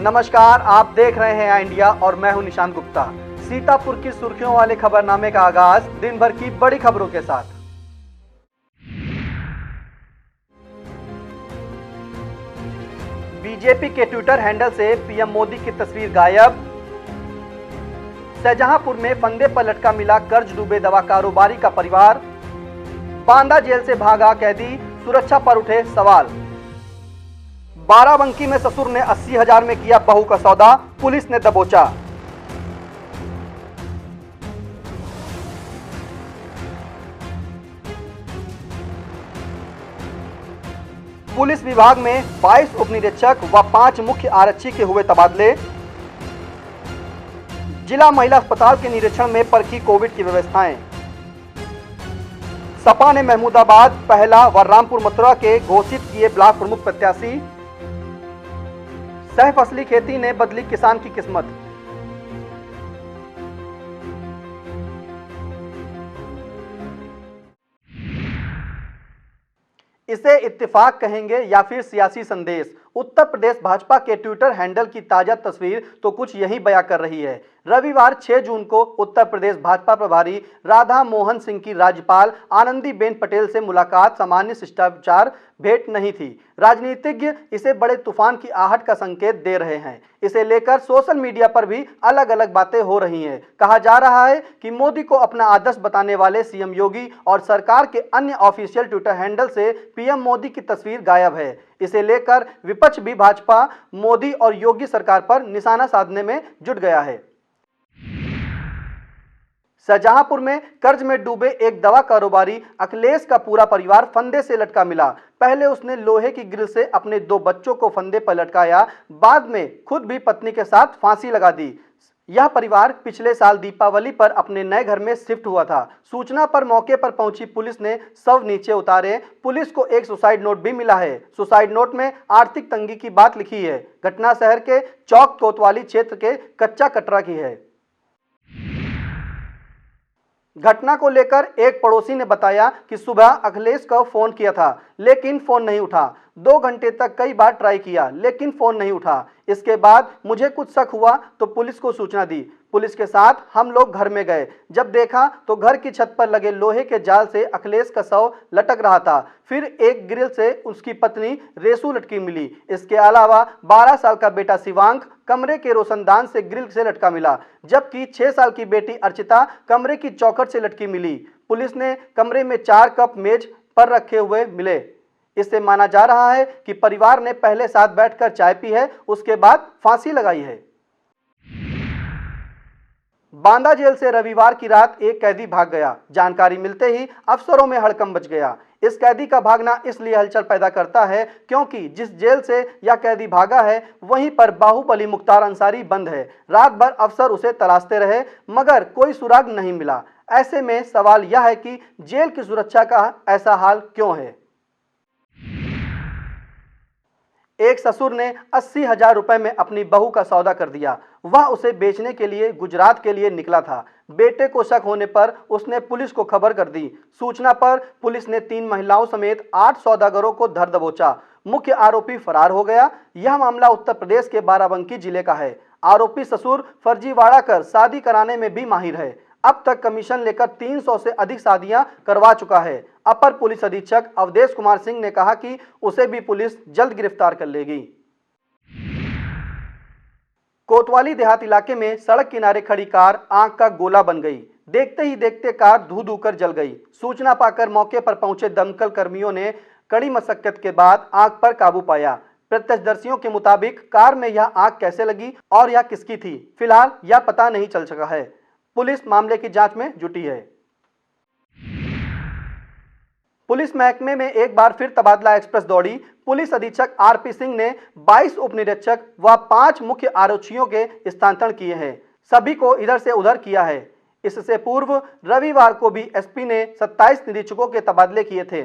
नमस्कार, आप देख रहे हैं इंडिया और मैं हूं निशांत गुप्ता। सीतापुर की सुर्खियों वाले खबरनामे का आगाज दिन भर की बड़ी खबरों के साथ। बीजेपी के ट्विटर हैंडल से पीएम मोदी की तस्वीर गायब। शाहजहांपुर में फंदे पर लटका मिला कर्ज डूबे दवा कारोबारी का परिवार। बांदा जेल से भागा कैदी, सुरक्षा पर उठे सवाल। बाराबंकी में ससुर ने 80,000 में किया बहू का सौदा, पुलिस ने दबोचा। पुलिस विभाग में 22 उपनिरीक्षक व 5 मुख्य आरक्षी के हुए तबादले। जिला महिला अस्पताल के निरीक्षण में परखी कोविड की व्यवस्थाएं। सपा ने महमूदाबाद, पहला व रामपुर मथुरा के घोषित किए ब्लॉक प्रमुख प्रत्याशी। सह फसली खेती ने बदली किसान की किस्मत। इसे इत्तेफाक कहेंगे या फिर सियासी संदेश? उत्तर प्रदेश भाजपा के ट्विटर हैंडल की ताजा तस्वीर तो कुछ यही बयां कर रही है। रविवार 6 जून को उत्तर प्रदेश भाजपा प्रभारी राधा मोहन सिंह की राज्यपाल आनंदीबेन पटेल से मुलाकात सामान्य शिष्टाचार भेंट नहीं थी। राजनीतिज्ञ इसे बड़े तूफान की आहट का संकेत दे रहे हैं। इसे लेकर सोशल मीडिया पर भी अलग अलग बातें हो रही हैं। कहा जा रहा है कि मोदी को अपना आदर्श बताने वाले सीएम योगी और सरकार के अन्य ऑफिशियल ट्विटर हैंडल से पीएम मोदी की तस्वीर गायब है। इसे लेकर विपक्ष भी भाजपा, मोदी और योगी सरकार पर निशाना साधने में जुट गया है। शाहजहांपुर में कर्ज में डूबे एक दवा कारोबारी अखिलेश का पूरा परिवार फंदे से लटका मिला। पहले उसने लोहे की ग्रिल से अपने 2 बच्चों को फंदे पर लटकाया, बाद में खुद भी पत्नी के साथ फांसी लगा दी। यह परिवार पिछले साल दीपावली पर अपने नए घर में शिफ्ट हुआ था। सूचना पर मौके पर पहुंची पुलिस ने शव नीचे उतारे। पुलिस को एक सुसाइड नोट भी मिला है। सुसाइड नोट में आर्थिक तंगी की बात लिखी है। घटना शहर के चौक कोतवाली क्षेत्र के कच्चा कटरा की है। घटना को लेकर एक पड़ोसी ने बताया कि सुबह अखिलेश को फोन किया था, लेकिन फोन नहीं उठा। 2 घंटे तक कई बार ट्राई किया, लेकिन फोन नहीं उठा। इसके बाद मुझे कुछ शक हुआ तो पुलिस को सूचना दी। पुलिस के साथ हम लोग घर में गए। जब देखा तो घर की छत पर लगे लोहे के जाल से अखिलेश का शव लटक रहा था। फिर एक ग्रिल से उसकी पत्नी रेसू लटकी मिली। इसके अलावा 12 साल का बेटा शिवांक कमरे के रोशनदान से ग्रिल से लटका मिला, जबकि 6 साल की बेटी अर्चिता कमरे की चौखट से लटकी मिली। पुलिस ने कमरे में 4 कप मेज पर रखे हुए मिले। इससे माना जा रहा है कि परिवार ने पहले साथ बैठकर चाय पी है, उसके बाद फांसी लगाई है। बांदा जेल से रविवार की रात एक कैदी भाग गया। जानकारी मिलते ही अफसरों में हड़कंप मच गया। इस कैदी का भागना इसलिए हलचल पैदा करता है क्योंकि जिस जेल से यह कैदी भागा है वहीं पर बाहुबली मुख्तार अंसारी बंद है। रात भर अफसर उसे तलाशते रहे मगर कोई सुराग नहीं मिला। ऐसे में सवाल यह है कि जेल की सुरक्षा का ऐसा हाल क्यों है? एक ससुर ने 80,000 रुपए में अपनी बहू का सौदा कर दिया। वह उसे बेचने के लिए गुजरात के लिए निकला था। बेटे को शक होने पर उसने पुलिस को खबर कर दी। सूचना पर पुलिस ने 3 महिलाओं समेत 8 सौदागरों को धर दबोचा। मुख्य आरोपी फरार हो गया। यह मामला उत्तर प्रदेश के बाराबंकी जिले का है। आरोपी ससुर फर्जीवाड़ा कर शादी कराने में भी माहिर है। अब तक कमीशन लेकर 300 से अधिक शादियां करवा चुका है। अपर पुलिस अधीक्षक अवधेश कुमार सिंह ने कहा कि उसे भी पुलिस जल्द गिरफ्तार कर लेगी। कोतवाली देहात इलाके में सड़क किनारे खड़ी कार आग का गोला बन गई। देखते ही देखते कार धू धू कर जल गई। सूचना पाकर मौके पर पहुंचे दमकल कर्मियों ने कड़ी मशक्कत के बाद आग पर काबू पाया। प्रत्यक्षदर्शियों के मुताबिक कार में यह आग कैसे लगी और यह किसकी थी, फिलहाल यह पता नहीं चल सका है। पुलिस मामले की जांच में जुटी है। पुलिस महकमे में एक बार फिर तबादला एक्सप्रेस दौड़ी। पुलिस अधीक्षक आरपी सिंह ने 22 उपनिरीक्षक व 5 मुख्य आरक्षियों के स्थानांतरण किए हैं। सभी को इधर से उधर किया है। इससे पूर्व रविवार को भी एसपी ने 27 निरीक्षकों के तबादले किए थे।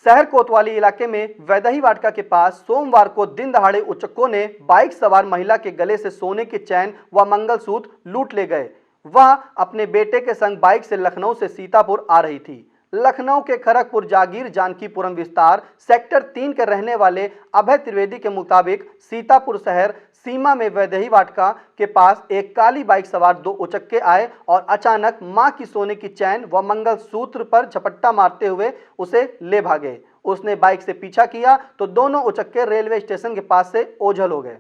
शहर कोतवाली इलाके में वैदही वाटिका के पास सोमवार को दिन दहाड़े उचक्कों ने बाइक सवार महिला के गले से सोने की चैन व मंगलसूत्र लूट ले गए। वह अपने बेटे के संग बाइक से लखनऊ से सीतापुर आ रही थी। लखनऊ के खड़गपुर जागीर जानकीपुरम विस्तार सेक्टर 3 के रहने वाले अभय त्रिवेदी के मुताबिक सीतापुर शहर सीमा में वैदेही वाटिका के पास एक काली बाइक सवार 2 उचक्के आए और अचानक मां की सोने की चैन व मंगलसूत्र पर झपट्टा मारते हुए उसे ले भागे। उसने बाइक से पीछा किया तो दोनों उचक्के रेलवे स्टेशन के पास से ओझल हो गए।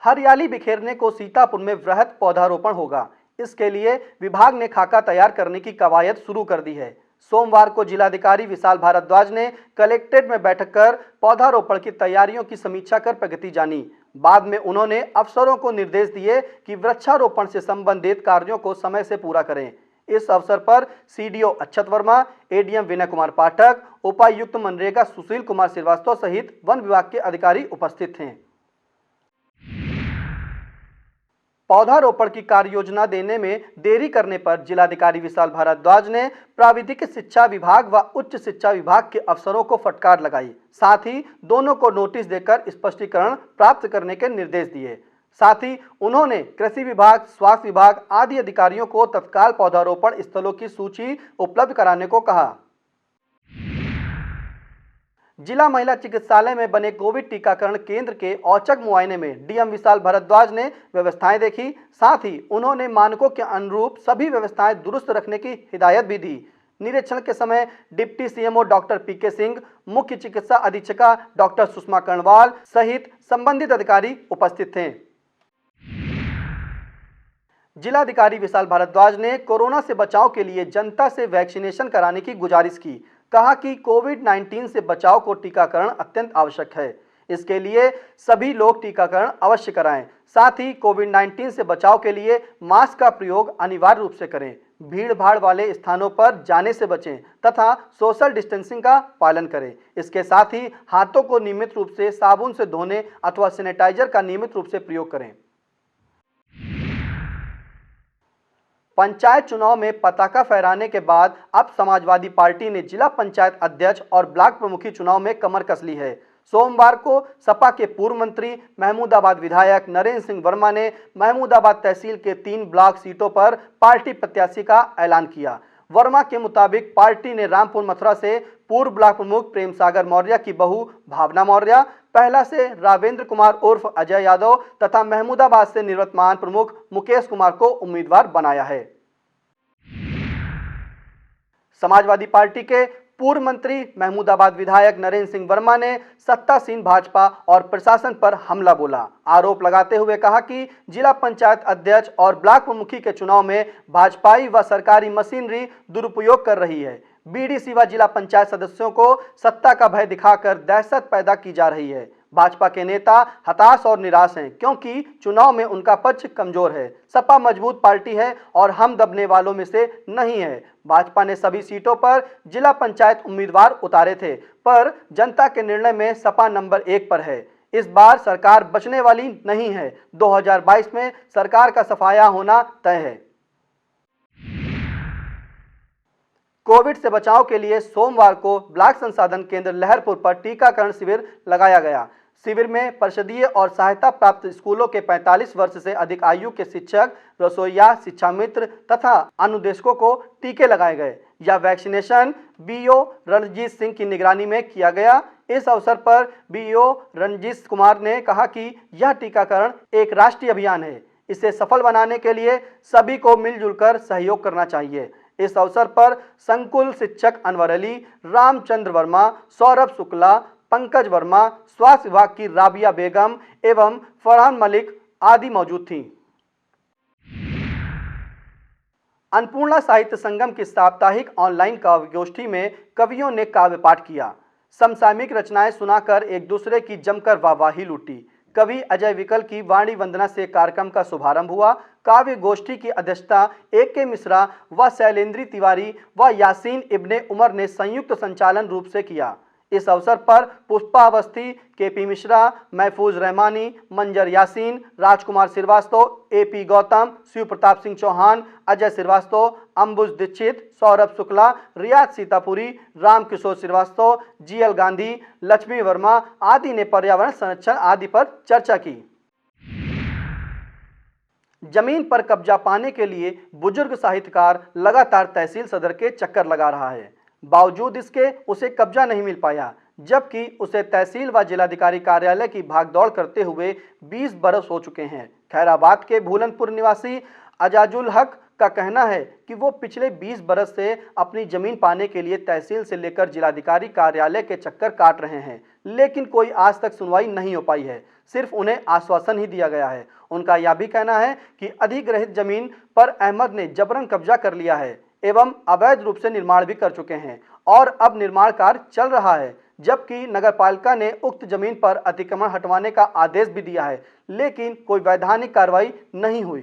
हरियाली बिखेरने को सीतापुर में वृहद पौधारोपण होगा। इसके लिए विभाग ने खाका तैयार करने की कवायद शुरू कर दी है। सोमवार को जिलाधिकारी विशाल भारद्वाज ने कलेक्ट्रेट में बैठक कर पौधारोपण की तैयारियों की समीक्षा कर प्रगति जानी। बाद में उन्होंने अफसरों को निर्देश दिए कि वृक्षारोपण से संबंधित कार्यों को समय से पूरा करें। इस अवसर पर सीडीओ अक्षत वर्मा, एडीएम विनय कुमार पाठक, उपायुक्त मनरेगा सुशील कुमार श्रीवास्तव सहित वन विभाग के अधिकारी उपस्थित थे। पौधारोपण की कार्य योजना देने में देरी करने पर जिलाधिकारी विशाल भारद्वाज ने प्राविधिक शिक्षा विभाग व उच्च शिक्षा विभाग के अफसरों को फटकार लगाई। साथ ही दोनों को नोटिस देकर स्पष्टीकरण प्राप्त करने के निर्देश दिए। साथ ही उन्होंने कृषि विभाग, स्वास्थ्य विभाग आदि अधिकारियों को तत्काल पौधारोपण स्थलों की सूची उपलब्ध कराने को कहा। जिला महिला चिकित्सालय में बने कोविड टीकाकरण केंद्र के औचक मुआयने में डीएम विशाल भारद्वाज ने व्यवस्थाएं देखी। साथ ही उन्होंने मानकों के अनुरूप सभी व्यवस्थाएं दुरुस्त रखने की हिदायत भी दी। निरीक्षण के समय डिप्टी सीएमओ डॉक्टर पीके सिंह, मुख्य चिकित्सा अधीक्षिका डॉक्टर सुषमा कर्णवाल सहित संबंधित अधिकारी उपस्थित थे। जिलाधिकारी विशाल भारद्वाज ने कोरोना से बचाव के लिए जनता से वैक्सीनेशन कराने की गुजारिश की। कहा कि कोविड-19 से बचाव को टीकाकरण अत्यंत आवश्यक है। इसके लिए सभी लोग टीकाकरण अवश्य कराएं। साथ ही कोविड-19 से बचाव के लिए मास्क का प्रयोग अनिवार्य रूप से करें, भीड़ भाड़ वाले स्थानों पर जाने से बचें तथा सोशल डिस्टेंसिंग का पालन करें। इसके साथ ही हाथों को नियमित रूप से साबुन से धोने अथवा सैनिटाइजर का नियमित रूप से प्रयोग करें। पंचायत चुनाव में पताका फहराने के बाद अब समाजवादी पार्टी ने जिला पंचायत अध्यक्ष और ब्लॉक प्रमुखी चुनाव में कमर कस ली है। सोमवार को सपा के पूर्व मंत्री महमूदाबाद विधायक नरेंद्र सिंह वर्मा ने महमूदाबाद तहसील के 3 ब्लॉक सीटों पर पार्टी प्रत्याशी का ऐलान किया। वर्मा के मुताबिक पार्टी ने रामपुर मथुरा से पूर्व ब्लॉक प्रमुख प्रेम सागर मौर्य की बहू भावना मौर्य, पहला से रावेंद्र कुमार उर्फ अजय यादव तथा महमूदाबाद से निवर्तमान प्रमुख मुकेश कुमार को उम्मीदवार बनाया है। समाजवादी पार्टी के पूर्व मंत्री महमूदाबाद विधायक नरेंद्र सिंह वर्मा ने सत्तासीन भाजपा और प्रशासन पर हमला बोला। आरोप लगाते हुए कहा कि जिला पंचायत अध्यक्ष और ब्लॉक प्रमुखी के चुनाव में भाजपाई व सरकारी मशीनरी दुरुपयोग कर रही है। बीडीसी व जिला पंचायत सदस्यों को सत्ता का भय दिखाकर दहशत पैदा की जा रही है। भाजपा के नेता हताश और निराश हैं क्योंकि चुनाव में उनका पक्ष कमजोर है। सपा मजबूत पार्टी है और हम दबने वालों में से नहीं है। भाजपा ने सभी सीटों पर जिला पंचायत उम्मीदवार उतारे थे, पर जनता के निर्णय में सपा नंबर 1 पर है। इस बार सरकार बचने वाली नहीं है। 2022 में सरकार का सफाया होना तय है। कोविड से बचाव के लिए सोमवार को ब्लॉक संसाधन केंद्र लहरपुर पर टीकाकरण शिविर लगाया गया। शिविर में परिषदीय और सहायता प्राप्त स्कूलों के 45 वर्ष से अधिक आयु के शिक्षक, रसोइया, शिक्षा मित्र तथा अनुदेशकों को टीके लगाए गए। यह वैक्सीनेशन बीओ रणजीत सिंह की निगरानी में किया गया। इस अवसर पर बीओ रणजीत कुमार ने कहा कि यह टीकाकरण एक राष्ट्रीय अभियान है। इसे सफल बनाने के लिए सभी को मिलजुल कर सहयोग करना चाहिए। इस अवसर पर संकुल शिक्षक अनवर अली, रामचंद्र वर्मा, सौरभ शुक्ला, पंकज वर्मा, स्वास्थ्य विभाग की राबिया बेगम एवं फरहान मलिक आदि मौजूद थीं। अन्नपूर्णा साहित्य संगम की साप्ताहिक ऑनलाइन काव्य गोष्ठी में कवियों ने काव्य पाठ किया। समसामयिक रचनाएं सुनाकर एक दूसरे की जमकर वाहवाही लूटी। कवि अजय विकल की वाणी वंदना से कार्यक्रम का शुभारंभ हुआ। काव्य गोष्ठी की अध्यक्षता AK मिश्रा व शैलेंद्री तिवारी व यासीन इब्ने उमर ने संयुक्त संचालन रूप से किया। इस अवसर पर पुष्पा अवस्थी, KP मिश्रा, महफूज रहमानी, मंजर यासीन, राजकुमार श्रीवास्तव, AP गौतम, शिव प्रताप सिंह चौहान, अजय श्रीवास्तव, अंबुज दीक्षित, सौरभ शुक्ला, रियाज सीतापुरी, रामकिशोर श्रीवास्तव, GL गांधी, लक्ष्मी वर्मा आदि ने पर्यावरण संरक्षण आदि पर चर्चा की। जमीन पर कब्जा पाने के लिए बुजुर्ग साहित्यकार लगातार तहसील सदर के चक्कर लगा रहा है। बावजूद इसके उसे कब्जा नहीं मिल पाया, जबकि उसे तहसील व जिलाधिकारी कार्यालय की भागदौड़ करते हुए 20 बरस हो चुके हैं। खैराबाद के भूलनपुर निवासी अजाजुल हक का कहना है कि वो पिछले 20 बरस से अपनी जमीन पाने के लिए तहसील से लेकर जिलाधिकारी कार्यालय के चक्कर काट रहे हैं, लेकिन कोई आज तक सुनवाई नहीं हो पाई है। सिर्फ उन्हें आश्वासन ही दिया गया है। उनका यह भी कहना है कि अधिग्रहित जमीन पर अहमद ने जबरन कब्जा कर लिया है एवं अवैध रूप से निर्माण भी कर चुके हैं और अब निर्माण कार्य चल रहा है, जबकि नगरपालिका ने उक्त जमीन पर अतिक्रमण हटवाने का आदेश भी दिया है, लेकिन कोई वैधानिक कार्रवाई नहीं हुई।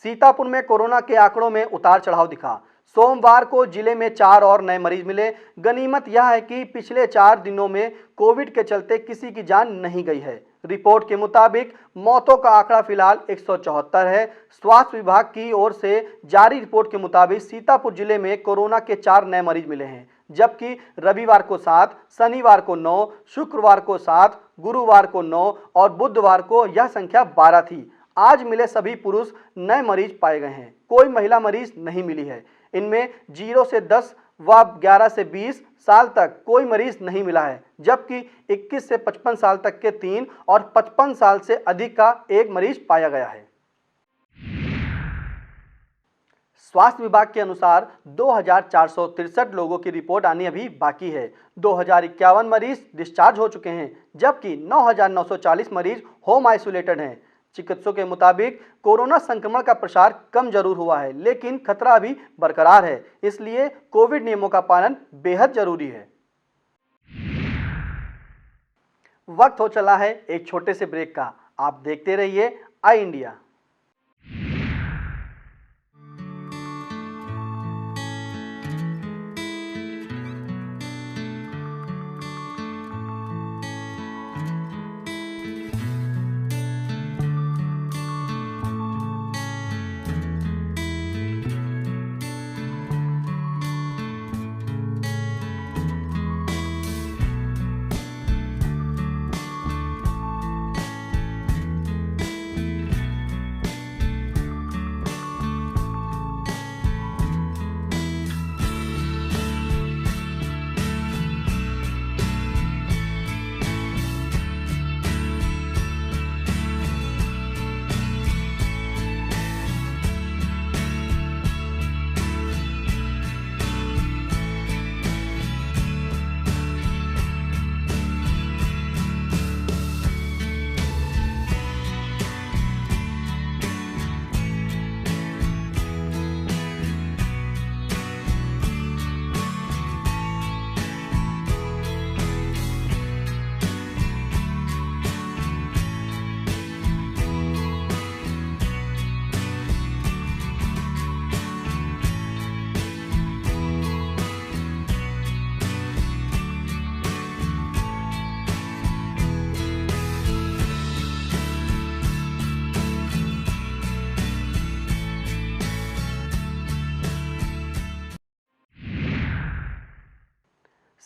सीतापुर में कोरोना के आंकड़ों में उतार चढ़ाव दिखा। सोमवार को जिले में 4 और नए मरीज मिले। गनीमत यह है कि पिछले 4 दिनों में कोविड के चलते किसी की जान नहीं गई है। रिपोर्ट के मुताबिक मौतों का आंकड़ा फिलहाल 174 है। स्वास्थ्य विभाग की ओर से जारी रिपोर्ट के मुताबिक सीतापुर जिले में कोरोना के 4 नए मरीज मिले हैं, जबकि रविवार को 7, शनिवार को 9, शुक्रवार को 7, गुरुवार को 9 और बुधवार को यह संख्या 12 थी। आज मिले सभी पुरुष नए मरीज पाए गए हैं। कोई महिला मरीज नहीं मिली है। इनमें 0 से 10 व 11 से 20 साल तक कोई मरीज नहीं मिला है, जबकि 21 से 55 साल तक के 3 और 55 साल से अधिक का 1 मरीज पाया गया है। स्वास्थ्य विभाग के अनुसार 2463 लोगों की रिपोर्ट आनी अभी बाकी है। 2051 मरीज डिस्चार्ज हो चुके हैं, जबकि 9940 मरीज होम आइसोलेटेड हैं। चिकित्सकों के मुताबिक कोरोना संक्रमण का प्रसार कम जरूर हुआ है, लेकिन खतरा अभी बरकरार है, इसलिए कोविड नियमों का पालन बेहद जरूरी है। वक्त हो चला है एक छोटे से ब्रेक का। आप देखते रहिए आई इंडिया।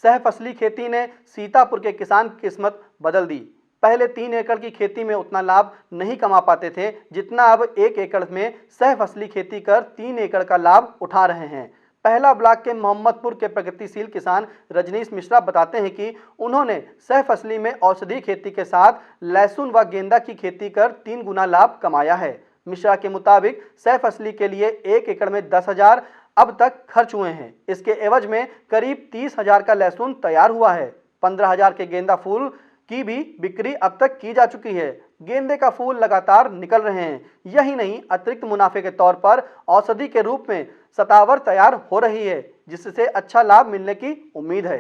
सह फसली खेती ने सीतापुर के किसान की किस्मत बदल दी। पहले 3 एकड़ की खेती में उतना लाभ नहीं कमा पाते थे जितना अब 1 एकड़ में सह फसली खेती कर 3 एकड़ का लाभ उठा रहे हैं। पहला ब्लॉक के मोहम्मदपुर के प्रगतिशील किसान रजनीश मिश्रा बताते हैं कि उन्होंने सह फसली में औषधि खेती के साथ लहसुन व गेंदा की खेती कर 3 गुना लाभ कमाया है। मिश्रा के मुताबिक सह फसली के लिए 1 एकड़ में 10,000 अब तक खर्च हुए हैं। इसके एवज में करीब 30,000 का लहसुन तैयार हुआ है। 15,000 के गेंदा फूल की भी बिक्री अब तक की जा चुकी है। गेंदे का फूल लगातार निकल रहे हैं। यही नहीं, अतिरिक्त मुनाफे के तौर पर औषधि के रूप में सतावर तैयार हो रही है, जिससे अच्छा लाभ मिलने की उम्मीद है।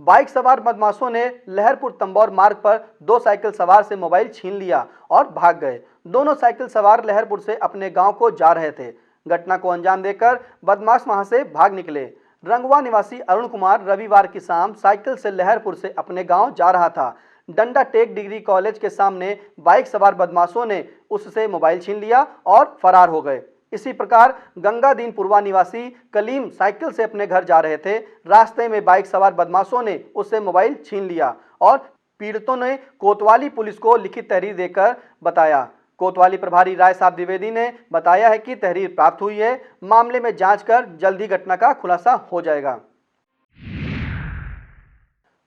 बाइक सवार बदमाशों ने लहरपुर तंबौर मार्ग पर 2 साइकिल सवार से मोबाइल छीन लिया और भाग गए। दोनों साइकिल सवार लहरपुर से अपने गांव को जा रहे थे। घटना को अंजाम देकर बदमाश वहां से भाग निकले। रंगवा निवासी अरुण कुमार रविवार की शाम साइकिल से लहरपुर से अपने गांव जा रहा था। डंडा टेक डिग्री कॉलेज के सामने बाइक सवार बदमाशों ने उससे मोबाइल छीन लिया और फरार हो गए। इसी प्रकार गंगादीनपुरवा निवासी कलीम साइकिल से अपने घर जा रहे थे। रास्ते में बाइक सवार बदमाशों ने उससे मोबाइल छीन लिया और पीड़ितों ने कोतवाली पुलिस को लिखित तहरीर देकर बताया। कोतवाली प्रभारी राय साहब द्विवेदी ने बताया है कि तहरीर प्राप्त हुई है, मामले में जांच कर जल्द ही घटना का खुलासा हो जाएगा।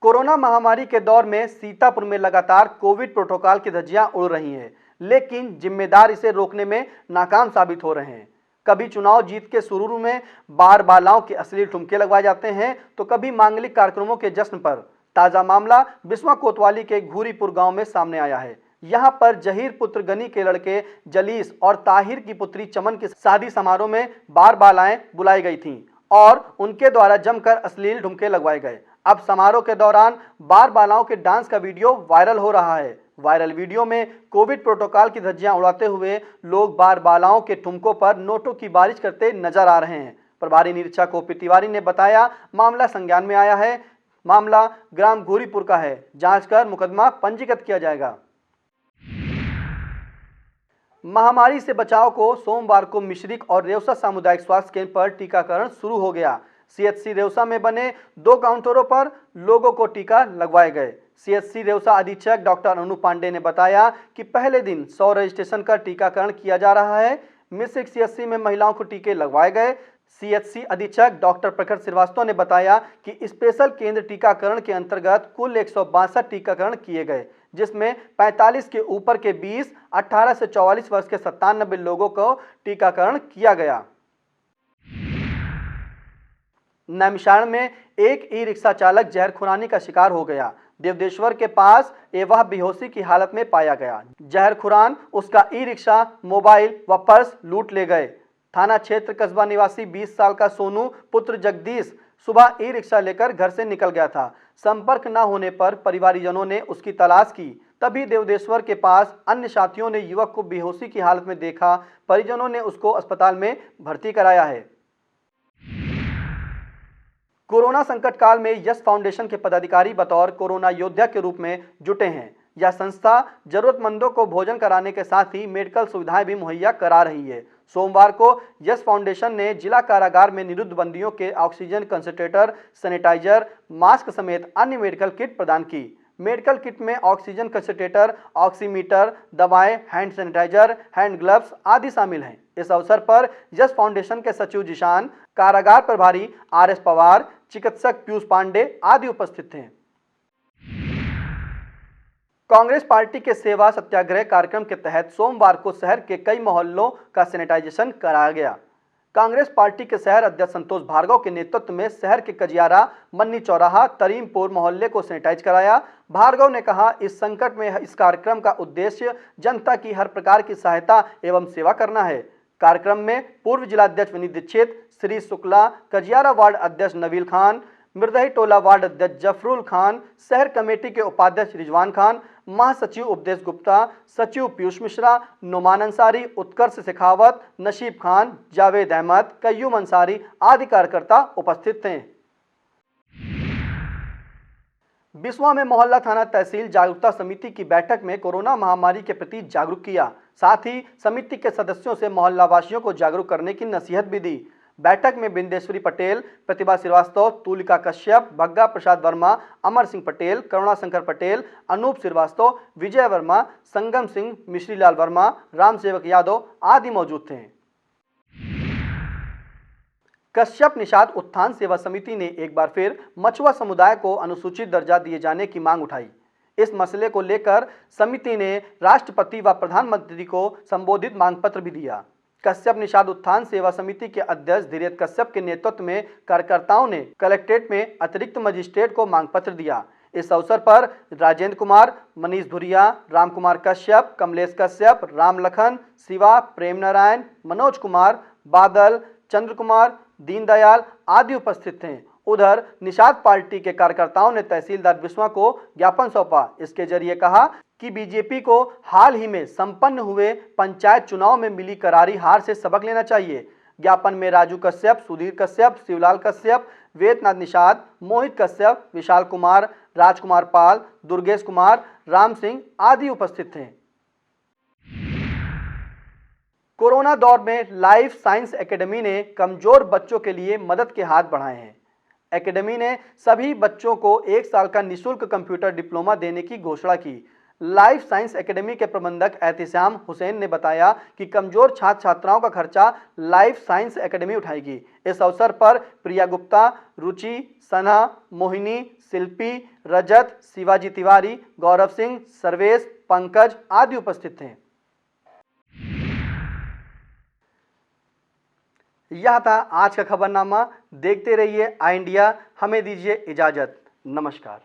कोरोना महामारी के दौर में सीतापुर में लगातार कोविड प्रोटोकॉल की धज्जियां उड़ रही हैं, लेकिन जिम्मेदार इसे रोकने में नाकाम साबित हो रहे हैं। कभी चुनाव जीत के सुरूर में बार बालाओं के अश्लील ठुमके लगवाए जाते हैं, तो कभी मांगलिक कार्यक्रमों के जश्न पर। ताजा मामला बिस्वा कोतवाली के घूरीपुर गांव में सामने आया है। यहां पर जहीर पुत्र गनी के लड़के जलीस और ताहिर की पुत्री चमन के शादी समारोह में बार बालाएं बुलाई गई थीं और उनके द्वारा जमकर अश्लील ठुमके लगवाए गए। अब समारोह के दौरान बार बालाओं के डांस का वीडियो वायरल हो रहा है। वायरल वीडियो में कोविड प्रोटोकॉल की धज्जियां उड़ाते हुए लोग बार बालाओं के ठुमकों पर नोटों की बारिश करते नजर आ रहे हैं। प्रभारी निरीक्षक ओपी तिवारी ने बताया, मामला संज्ञान में आया है। मामला ग्राम घूरीपुर का है। जांच कर मुकदमा पंजीकृत किया जाएगा। महामारी से बचाव को सोमवार को मिश्रिक और रेवसा सामुदायिक स्वास्थ्य केंद्र पर टीकाकरण शुरू हो गया। सीएचसी रेवसा में बने 2 काउंटरों पर लोगों को टीका लगवाए गए। सीएचसी रेवसा अधीक्षक डॉक्टर अनु पांडे ने बताया कि पहले दिन 100 रजिस्ट्रेशन का टीकाकरण किया जा रहा है। मिश्रिक सीएचसी में महिलाओं को टीके लगवाए गए। सीएचसी अधीक्षक डॉक्टर प्रखर श्रीवास्तव ने बताया कि स्पेशल केंद्र टीकाकरण के अंतर्गत कुल 162 टीकाकरण किए गए, जिसमें 45 के ऊपर के 20, 18 से 44 वर्ष के 97 लोगों को टीकाकरण किया गया। नैमिषारण्य में एक ई रिक्शा चालक जहर खुरानी का शिकार हो गया। देवदेश्वर के पास वह बेहोशी की हालत में पाया गया। जहर खुरान उसका ई रिक्शा, मोबाइल व पर्स लूट ले गए। थाना क्षेत्र कस्बा निवासी 20 साल का सोनू पुत्र जगदीश सुबह ई रिक्शा लेकर घर से निकल गया था। संपर्क न होने पर परिवारजनों ने उसकी तलाश की। तभी देवदेश्वर के पास अन्य साथियों ने युवक को बेहोशी की हालत में देखा। परिजनों ने उसको अस्पताल में भर्ती कराया है। कोरोना संकट काल में यश फाउंडेशन के पदाधिकारी बतौर कोरोना योद्धा के रूप में जुटे हैं। यह संस्था जरूरतमंदों को भोजन कराने के साथ ही मेडिकल सुविधाएं भी मुहैया करा रही है। सोमवार को यश फाउंडेशन ने जिला कारागार में निरुद्ध बंदियों के ऑक्सीजन कंसंट्रेटर, सैनिटाइजर, मास्क समेत अन्य मेडिकल किट प्रदान की। मेडिकल किट में ऑक्सीजन कंसंट्रेटर, ऑक्सीमीटर, दवाएं, हैंड सैनिटाइजर, हैंड ग्लव्स आदि शामिल हैं। इस अवसर पर यश फाउंडेशन के सचिव जिशान, कारागार प्रभारी आरएस पवार, चिकित्सक पीयूष पांडे आदि उपस्थित थे। कांग्रेस पार्टी के सेवा सत्याग्रह कार्यक्रम के तहत सोमवार को शहर के कई मोहल्लों का सैनिटाइजेशन कराया गया। कांग्रेस पार्टी के शहर अध्यक्ष संतोष भार्गव के नेतृत्व में शहर के कजियारा, मन्नी चौराहा, तरीमपुर मोहल्ले को सैनिटाइज कराया। भार्गव ने कहा, इस संकट में इस कार्यक्रम का उद्देश्य जनता की हर प्रकार की सहायता एवं सेवा करना है। कार्यक्रम में पूर्व जिलाध्यक्ष विनीत दीक्षित, श्री शुक्ला, कजियारा वार्ड अध्यक्ष नवील खान, मृदही टोला वार्ड अध्यक्ष जफरुल खान, शहर कमेटी के उपाध्यक्ष रिजवान खान, महासचिव उपदेश गुप्ता, सचिव पीयूष मिश्रा, नुमान अंसारी, उत्कर्ष शेखावत, नशीब खान, जावेद अहमद, कय्यूम अंसारी आदि कार्यकर्ता उपस्थित थे। बिस्वा में मोहल्ला थाना तहसील जागरूकता समिति की बैठक में कोरोना महामारी के प्रति जागरूक किया। साथ ही समिति के सदस्यों से मोहल्ला वासियों को जागरूक करने की नसीहत भी दी। बैठक में बिंदेश्वरी पटेल, प्रतिभा श्रीवास्तव, तुलिका कश्यप, भग्गा प्रसाद वर्मा, अमर सिंह पटेल, करुणा शंकर पटेल, अनूप श्रीवास्तव, विजय वर्मा, संगम सिंह, मिश्रीलाल वर्मा, राम सेवक यादव आदि मौजूद थे। कश्यप निषाद उत्थान सेवा समिति ने एक बार फिर मछुआ समुदाय को अनुसूचित दर्जा दिए जाने की मांग उठाई। इस मसले को लेकर समिति ने राष्ट्रपति व प्रधानमंत्री को संबोधित मांग पत्र भी दिया। कश्यप निषाद उत्थान सेवा समिति के अध्यक्ष धीरेन्द्र कश्यप के नेतृत्व में कार्यकर्ताओं ने कलेक्ट्रेट में अतिरिक्त मजिस्ट्रेट को मांग पत्र दिया। इस अवसर पर राजेंद्र कुमार, मनीष धुरिया, राम कुमार कश्यप, कमलेश कश्यप, राम लखन, शिवा, प्रेम नारायण, मनोज कुमार, बादल, चंद्र कुमार, दीनदयाल आदि उपस्थित थे। उधर निषाद पार्टी के कार्यकर्ताओं ने तहसीलदार बिस्वा को ज्ञापन सौंपा। इसके जरिए कहा कि बीजेपी को हाल ही में संपन्न हुए पंचायत चुनाव में मिली करारी हार से सबक लेना चाहिए। ज्ञापन में राजू कश्यप, सुधीर कश्यप, शिवलाल कश्यप, वेदनाथ निषाद, मोहित कश्यप, विशाल कुमार, राजकुमार पाल, दुर्गेश कुमार, राम सिंह आदि उपस्थित थे। कोरोना दौर में लाइफ साइंस एकेडमी ने कमजोर बच्चों के लिए मदद के हाथ बढ़ाए हैं। एकेडमी ने सभी बच्चों को 1 साल का निःशुल्क कंप्यूटर डिप्लोमा देने की घोषणा की। लाइफ साइंस एकेडमी के प्रबंधक एहतिशाम हुसैन ने बताया कि कमजोर छात्र छात्राओं का खर्चा लाइफ साइंस एकेडमी उठाएगी। इस अवसर पर प्रिया गुप्ता, रुचि, सना, मोहिनी, शिल्पी, रजत, शिवाजी तिवारी, गौरव सिंह, सर्वेश, पंकज आदि उपस्थित थे। यह था आज का खबरनामा। देखते रहिए आई इंडिया। हमें दीजिए इजाजत। नमस्कार।